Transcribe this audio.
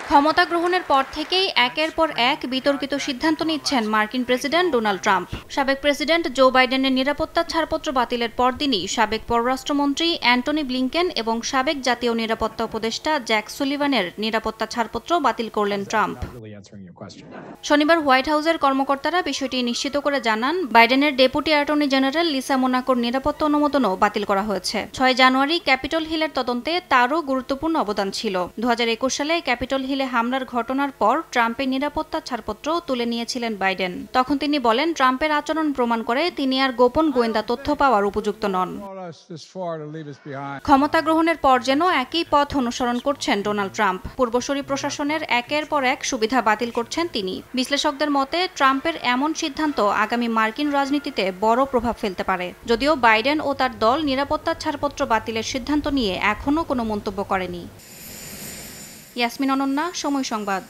ক্ষমতা গ্রহণের পর থেকেই একের পর এক বিতর্কিত সিদ্ধান্ত নিচ্ছেন মার্কিন প্রেসিডেন্ট ডোনাল্ড ট্রাম্প। সাবেক প্রেসিডেন্ট জো বাইডেনের নিরাপত্তা ছাড়পত্র বাতিলের পরদিনই সাবেক পররাষ্ট্রমন্ত্রী অ্যান্টনি ব্লিংকেন এবং সাবেক জাতীয় নিরাপত্তা উপদেষ্টা জ্যাক সুলিভানের নিরাপত্তা ছাড়পত্র বাতিল করলেন ট্রাম্প। শনিবার হোয়াইট হাউসের কর্মকর্তারা বিষয়টি নিশ্চিত করে জানান, বাইডেনের ডেপুটি অ্যাটর্নি জেনারেল লিসা মোনাকোর নিরাপত্তা অনুমোদনও বাতিল করা হয়েছে। 6 জানুয়ারি ক্যাপিটল হিলের তদন্তে তারও গুরুত্বপূর্ণ অবদান ছিল। 2021 সালে ক্যাপিটল হিলে হামলার ঘটনার পর ট্রাম্পের নিরাপত্তা ছাড়পত্র তুলে নিয়েছিলেন বাইডেন। তখন তিনি বলেন, ট্রাম্পের আচরণ প্রমাণ করে তিনি আর গোপন গোয়েন্দা তথ্য পাওয়ার উপযুক্ত নন। ক্ষমতা গ্রহণের পর যেন একই পথ অনুসরণ করছেন ডোনাল্ড ট্রাম্প। পূর্বসূরি প্রশাসনের একের পর এক সুবিধা বাতিল করছেন তিনি। বিশ্লেষকদের মতে, ট্রাম্পের এমন সিদ্ধান্ত আগামী মার্কিন রাজনীতিতে বড় প্রভাব ফেলতে পারে। যদিও বাইডেন ও তার দল নিরাপত্তা ছাড়পত্র বাতিলের সিদ্ধান্ত নিয়ে এখনও কোনো মন্তব্য করেনি। ইয়াসমিন অনন্যা, সময় সংবাদ।